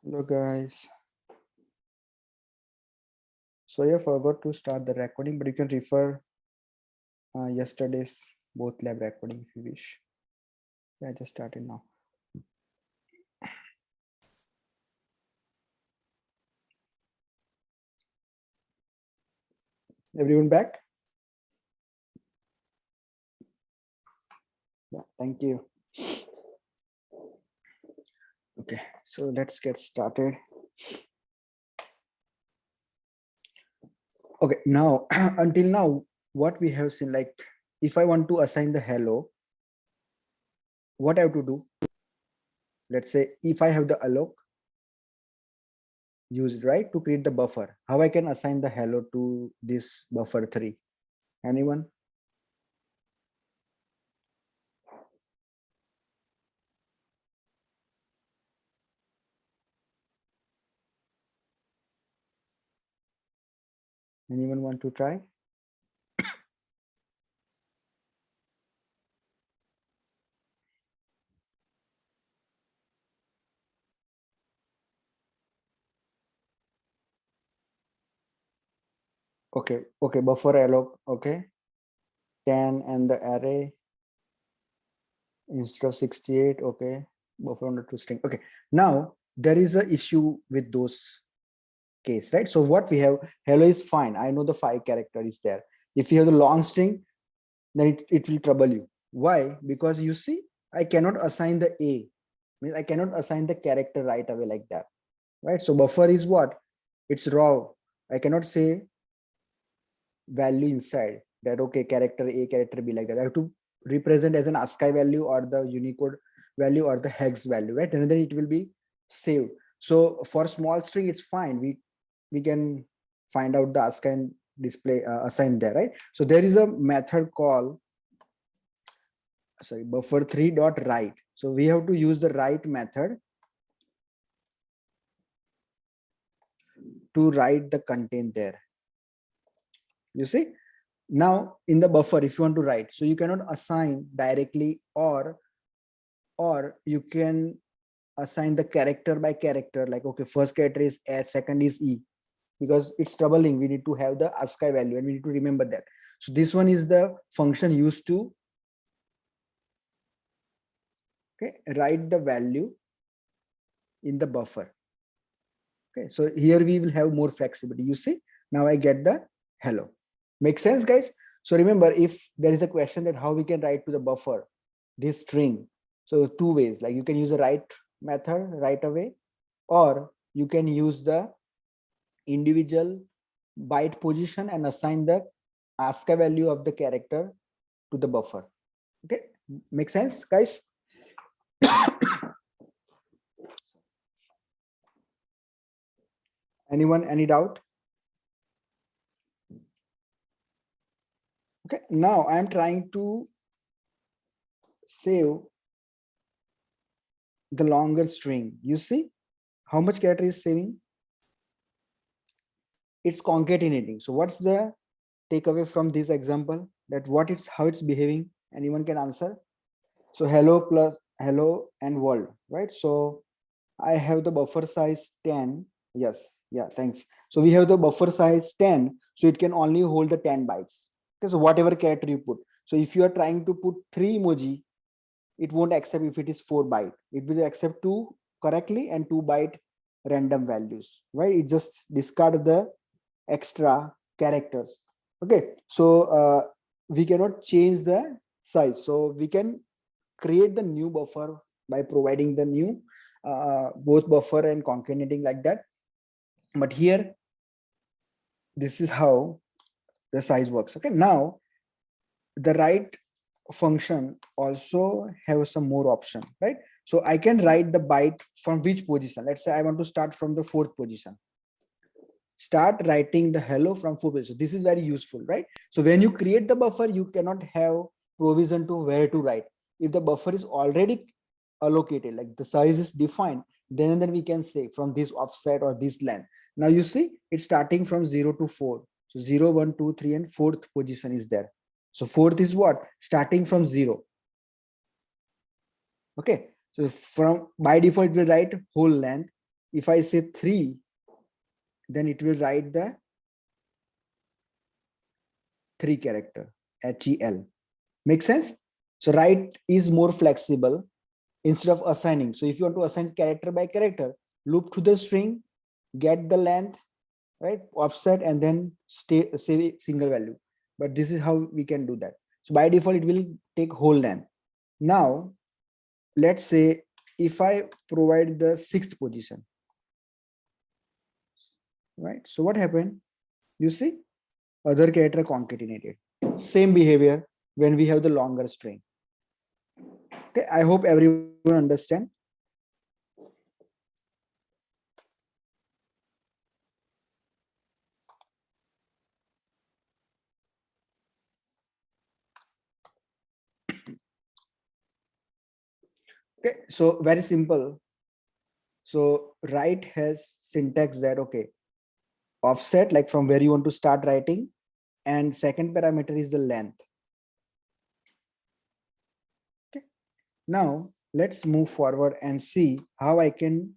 Hello guys. So I forgot to start the recording, but you can refer yesterday's both lab recording if you wish. Yeah, I just started now. Everyone back? Yeah, thank you. Okay, so let's get started. Okay, now until now, what we have seen, like if I want to assign the hello, what I have to do? Let's say if I have the alloc used right to create the buffer, how I can assign the hello to this buffer 3? Anyone? Anyone want to try? Okay, buffer alloc, okay. 10 and the array instead of 68, okay. Buffer under to string. Okay, now there is a issue with those case, right? So what we have, hello is fine. I know the 5 character is there. If you have the long string, then it will trouble you. Why? Because you see, I cannot assign the a, means I cannot assign the character right away like that, right? So buffer is what? It's raw. I cannot say value inside that, okay, character a, character b, like that. I have to represent as an ASCII value or the Unicode value or the hex value, right? And then it will be saved. So for small string, it's fine. We can find out the ASCII and display assign there, right? So there is a method called, sorry, buffer3 dot write. So we have to use the write method to write the content there. You see, now in the buffer, if you want to write, so you cannot assign directly, or you can assign the character by character, like, okay, first character is S, second is E, because it's troubling. We need to have the ASCII value and we need to remember that. So this one is the function used to, okay, write the value in the buffer. Okay, so here we will have more flexibility. You see, now I get the hello. Make sense, guys? So remember, if there is a question that how we can write to the buffer this string, so two ways, like you can use a write method right away, or you can use the individual byte position and assign the ASCII value of the character to the buffer. Okay, make sense, guys? Anyone, any doubt? Okay, now I am trying to save the longer string. You see how much character is saving? It's concatenating. So what's the takeaway from this example? That what it's, how it's behaving? Anyone can answer? So hello plus hello and world, right? So I have the buffer size 10. Yes, yeah, thanks. So we have the buffer size 10, so it can only hold the 10 bytes. Okay, so whatever character you put. So if you are trying to put 3 emoji, it won't accept if it is 4 byte. It will accept 2 correctly and 2 byte random values, right? It just discard the extra characters. Okay, so we cannot change the size. So we can create the new buffer by providing the new both buffer and concatenating like that. But here, this is how the size works. Okay, now the write function also have some more option, right? So I can write the byte from which position. Let's say I want to start from the 4th position. Start writing the hello from 4th position. This is very useful, right? So when you create the buffer, you cannot have provision to where to write. If the buffer is already allocated, like the size is defined, then we can say from this offset or this length. Now you see it's starting from 0 to 4. So 0, 1, 2, 3, and 4th position is there. So 4th is what? Starting from 0. Okay. So from by default, we write whole length. if I say 3, then it will write the 3 character HEL. Make sense? So write is more flexible instead of assigning. So if you want to assign character by character, loop to the string, get the length, right, offset, and then save a single value. But this is how we can do that. So by default, it will take whole length. Now, let's say if I provide the 6th position, right? So what happened? You see, other character concatenated. Same behavior when we have the longer string. Okay, I hope everyone understand. Okay, so very simple. So write has syntax that, okay, offset, like from where you want to start writing, and second parameter is the length. Okay, now let's move forward and see how I can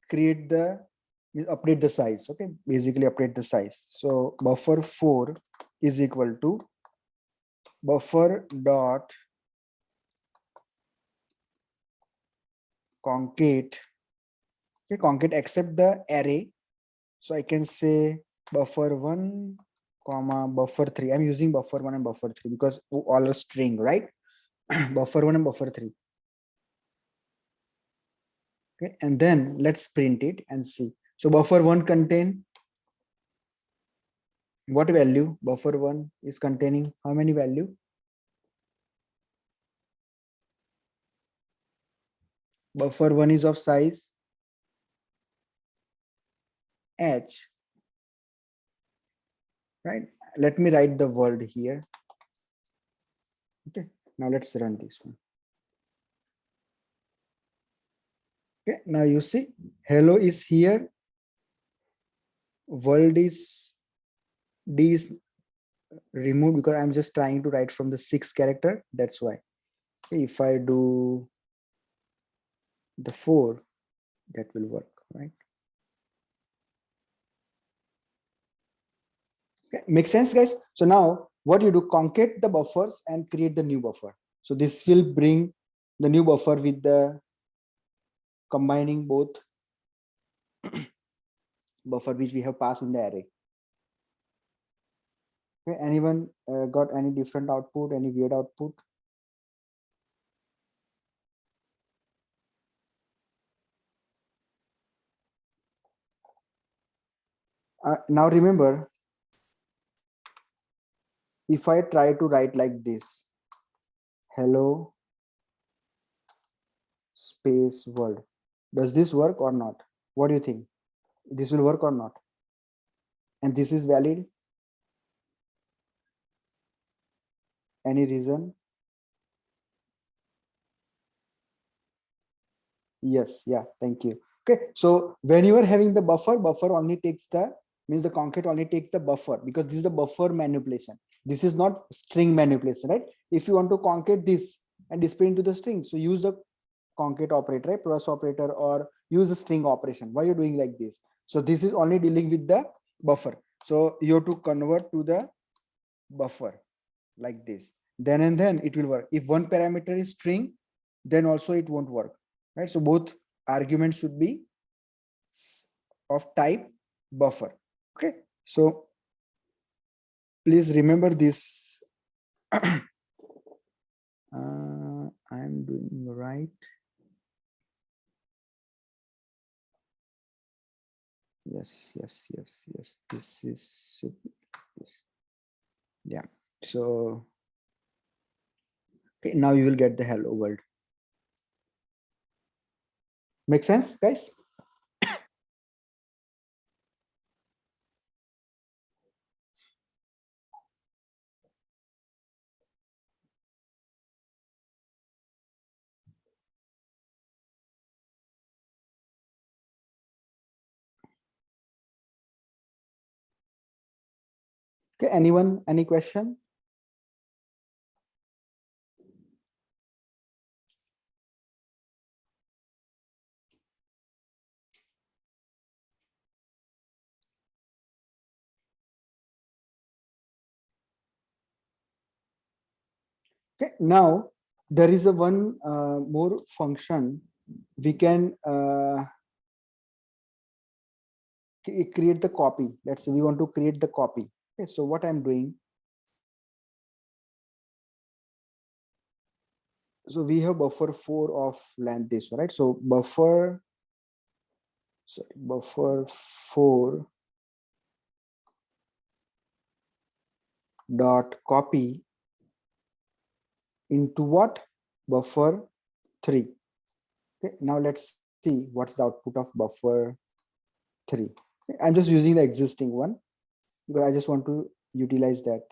create the update the size. Okay, basically update the size. So buffer4 is equal to buffer dot concate. Okay, concate accept the array. So I can say buffer1 comma buffer3. I'm using buffer1 and buffer3 because all are string, right? Buffer1 and buffer3. Okay, and then let's print it and see. So buffer1 contain what value? Buffer1 is containing how many value? Buffer1 is of size h, right? Let me write the word here. Okay, now let's run this one. Okay, now you see hello is here, world is d is removed because I'm just trying to write from the 6th character. That's why. Okay, if I do the 4, that will work, right? Okay, make sense, guys? So now what you do, concate the buffers and create the new buffer. So this will bring the new buffer with the combining both buffer which we have passed in the array. Okay, anyone got any different output, any weird output? Now remember, if I try to write like this, hello space world, does this work or not? What do you think? This will work or not? And this is valid? Any reason? Yes, yeah, thank you. Okay, so when you are having the buffer only takes the, means the concate only takes the buffer, because this is the buffer manipulation. This is not string manipulation, right? If you want to concate this and display into the string, so use the concate operator, right? Plus operator, or use the string operation. Why you're doing like this? So this is only dealing with the buffer. So you have to convert to the buffer like this. Then and then it will work. If one parameter is string, then also it won't work, right? So both arguments should be of type buffer. Okay, so please remember this. I'm doing right. Yes, yes, yes, yes. This is this. Yeah. So okay, now you will get the hello world. Make sense, guys? Okay, anyone, any question? Okay, now there is a one more function we can create the copy. Let's say we want to create the copy. Okay, so what I'm doing, so we have buffer 4 of length this, right? So buffer 4 dot copy into what? Buffer 3. Okay, now let's see what's the output of buffer 3. Okay, I'm just using the existing one because I just want to utilize that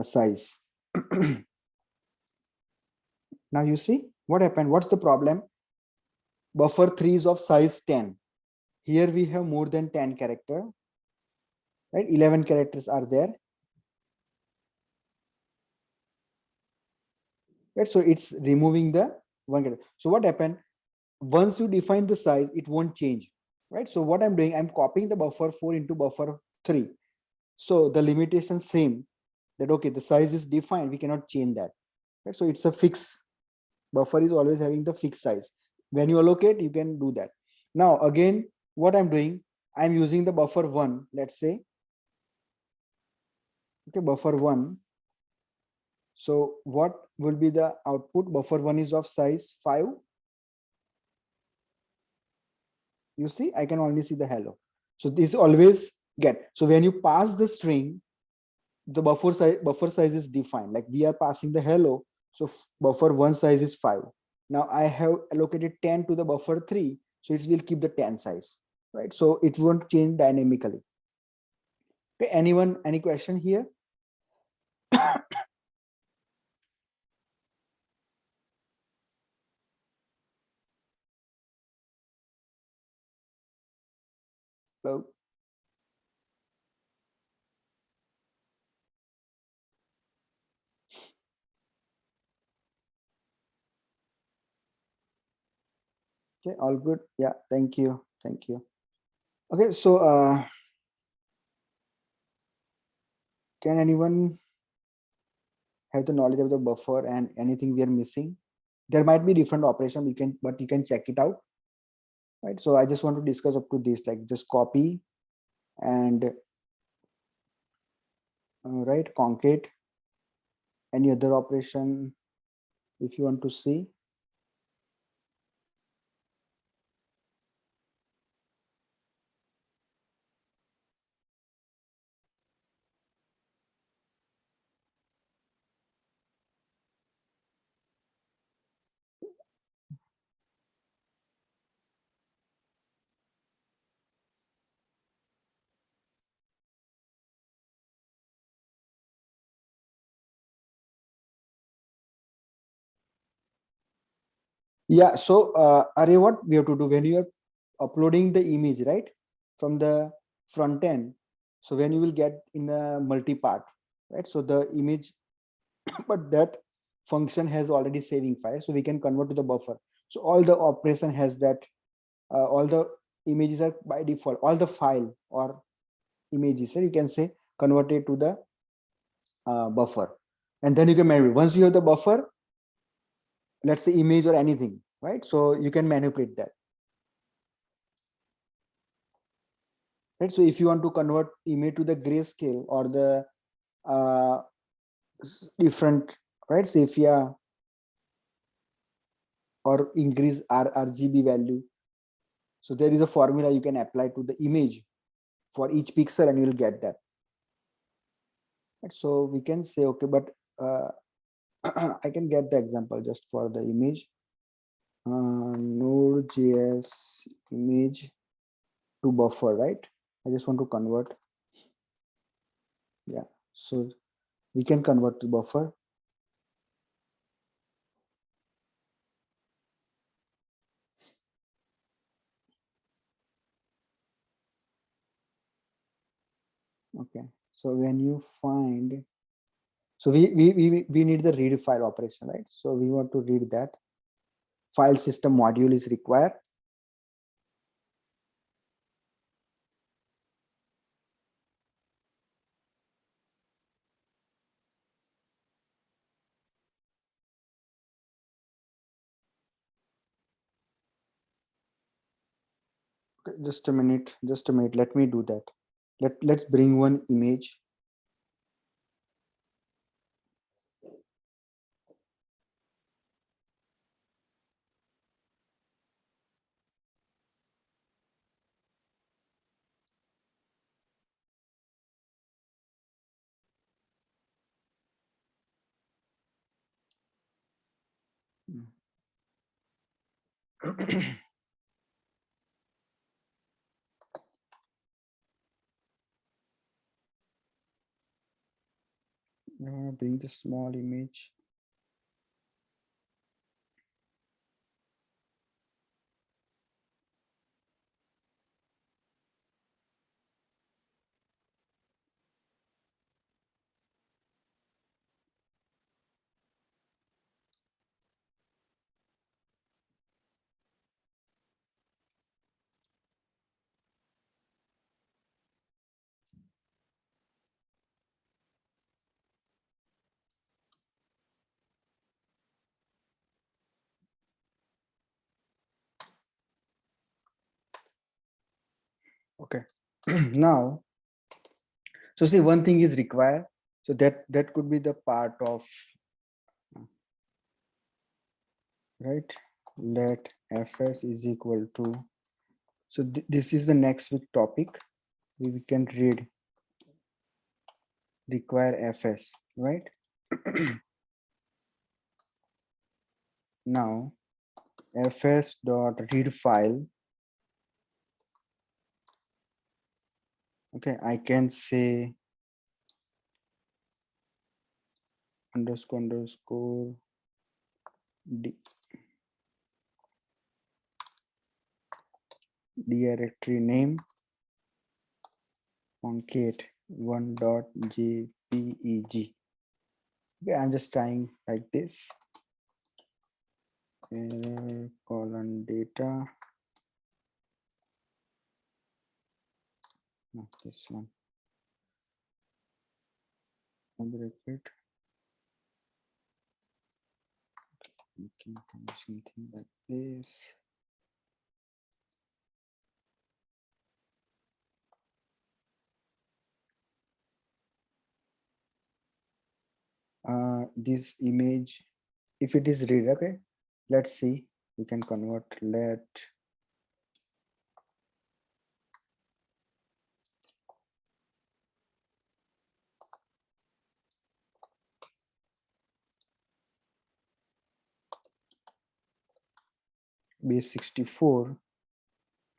size. Now you see what happened. What's the problem? Buffer 3 is of size 10. Here we have more than 10 character, right? 11 characters are there, right? So it's removing the one character. So what happened? Once you define the size, it won't change, right? So what I'm doing, I'm copying the buffer 4 into buffer 3. So the limitation same, that okay, the size is defined, we cannot change that, right? So it's a fixed buffer, is always having the fixed size. When you allocate, you can do that. Now again, what I'm doing, I'm using the buffer 1, let's say. Okay, buffer 1. So what will be the output? Buffer 1 is of size 5. You see, I can only see the hello. So this always get. So when you pass the string, the buffer size is defined. Like we are passing the hello. So buffer 1 size is 5. Now I have allocated 10 to the buffer 3. So it will keep the 10 size, right? So it won't change dynamically. Okay, anyone, any question here? Hello? Okay, all good. Yeah, thank you. Thank you. Okay, so can anyone have the knowledge of the buffer and anything we are missing? There might be different operation we can, but you can check it out, right? So I just want to discuss up to this, like just copy and right, concate, any other operation if you want to see. Yeah, so Array, what we have to do when you are uploading the image, right, from the front end. So when you will get in the multi-part, right? So the image, but that function has already saving file, so we can convert to the buffer. So all the operation has that, all the images are by default, all the file or images, so you can say converted to the buffer, and then you can manipulate. Once you have the buffer, let's say image or anything, right? So you can manipulate that, right? So if you want to convert image to the grayscale or the uh, different, right, sepia or increase RGB value, so there is a formula you can apply to the image for each pixel and you will get that, right? So we can say okay, but I can get the example just for the image. Node.js image to buffer, right? I just want to convert. Yeah, so we can convert to buffer. Okay, so when you find, so we need the read file operation, right? So we want to read that file system module is required. Just a minute, let me do that. Let's bring one image. Bring the small image. Okay. Now, so see, one thing is required. So that could be the part of, right? Let fs is equal to. So this is the next week topic. We can read require fs, right? Now fs dot read file. Okay, I can say underscore d directory name concat 1.jpeg. Okay, I'm just trying like this. Error colon data. No, this one. Bracket. We can do something like this. This image, if it is read, okay, let's see. We can convert. Let base 64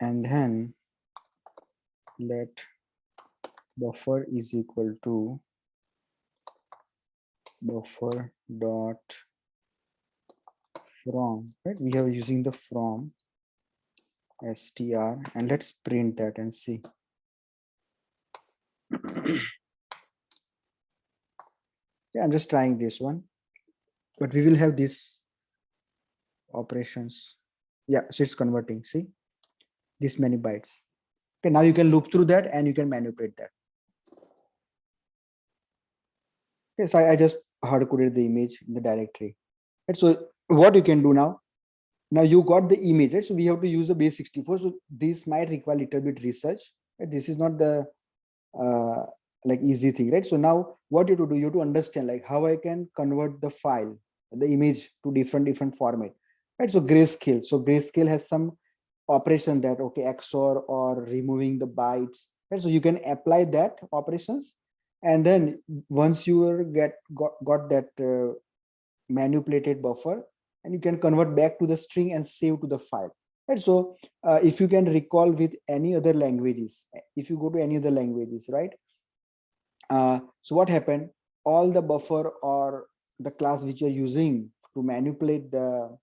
and then let buffer is equal to buffer dot from, right? We are using the from str, and let's print that and see. Yeah, I'm just trying this one, but we will have these operations. Yeah, so it's converting. See, this many bytes. Okay, now you can loop through that and you can manipulate that. Okay, so I just hard coded the image in the directory. Right, so what you can do now you got the image, right? So we have to use the base 64. So this might require a little bit research. Right? This is not the like easy thing, right? So now what you have to do, you have to understand like how I can convert the file, the image to different format, right? So grayscale. So grayscale has some operation that, okay, XOR or removing the bytes, right? So you can apply that operations, and then once you are got that manipulated buffer, and you can convert back to the string and save to the file, right? So if you can recall with any other languages, if you go to any other languages, right? So what happened, all the buffer or the class which you're using to manipulate the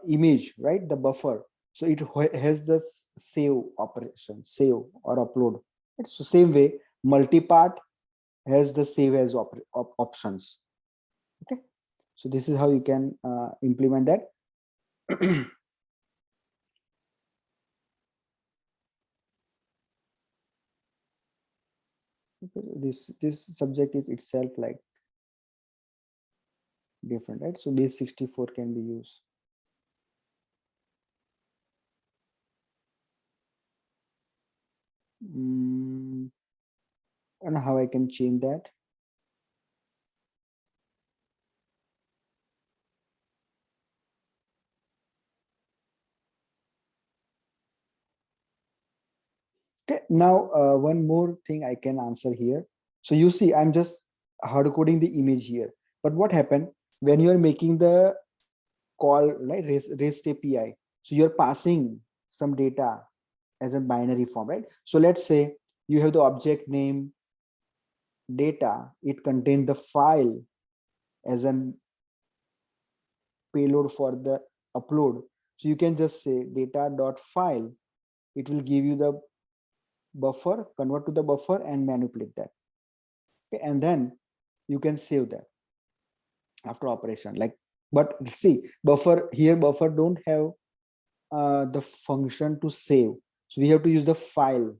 image, right, the buffer, so it has the save operation, save or upload, right? So same way multipart has the save as options. Okay, so this is how you can implement that. This subject is itself like different, right? So base 64 can be used. And how I can change that. Okay, now one more thing I can answer here. So you see, I'm just hard coding the image here. But what happened when you're making the call, right? REST API. So you're passing some data as a binary form, right? So let's say you have the object name data. It contains the file as an payload for the upload. So you can just say data.file. It will give you the buffer, convert to the buffer and manipulate that. Okay, and then you can save that after operation. Like, but see, buffer don't have the function to save. So we have to use the file,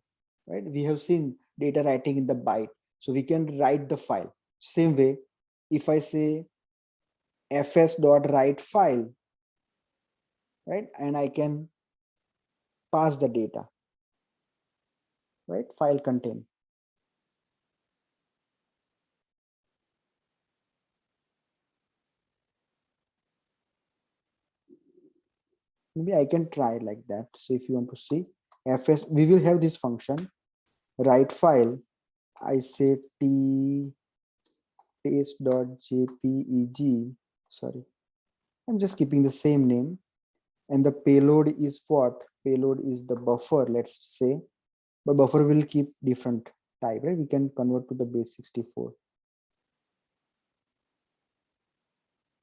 right? We have seen data writing in the byte. So we can write the file. Same way, if I say fs.write file, right? And I can pass the data, right? File contain. Maybe I can try like that. So if you want to see fs, we will have this function write file. I say t taste.jpeg. Sorry, I'm just keeping the same name. And the payload is what? Payload is the buffer, let's say, but buffer will keep different type, right? We can convert to the base 64,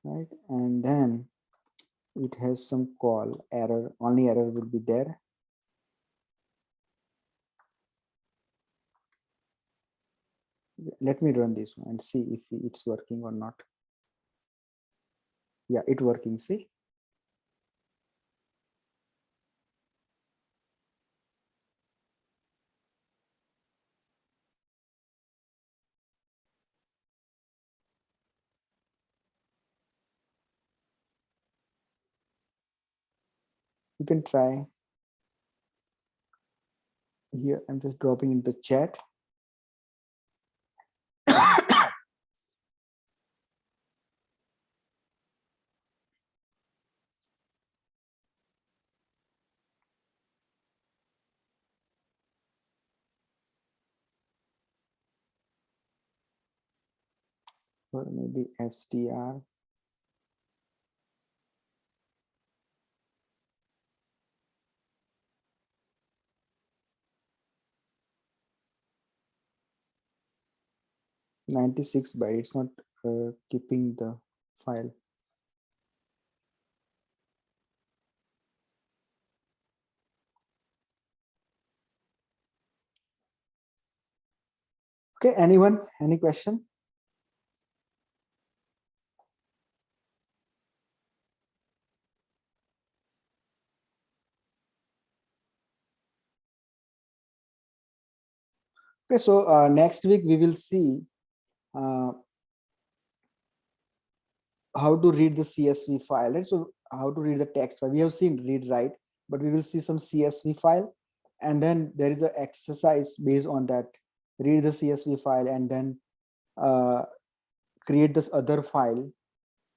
right? And then it has some call error, only error will be there. Let me run this one and see if it's working or not. Yeah, it's working. See, you can try here. I'm just dropping in the chat. Or maybe str. $96 bytes. It's not keeping the file. Okay, anyone? Any question? Okay, so next week we will see uh, how to read the CSV file, right? So how to read the text file. We have seen read write, but we will see some CSV file, and then there is an exercise based on that. Read the CSV file and then uh, create this other file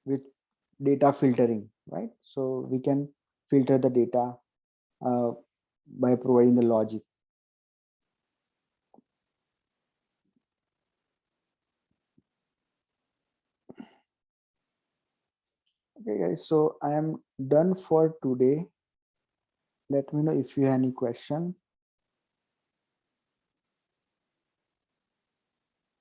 with data filtering, right? So we can filter the data uh, by providing the logic. Okay, guys. So I am done for today. Let me know if you have any question.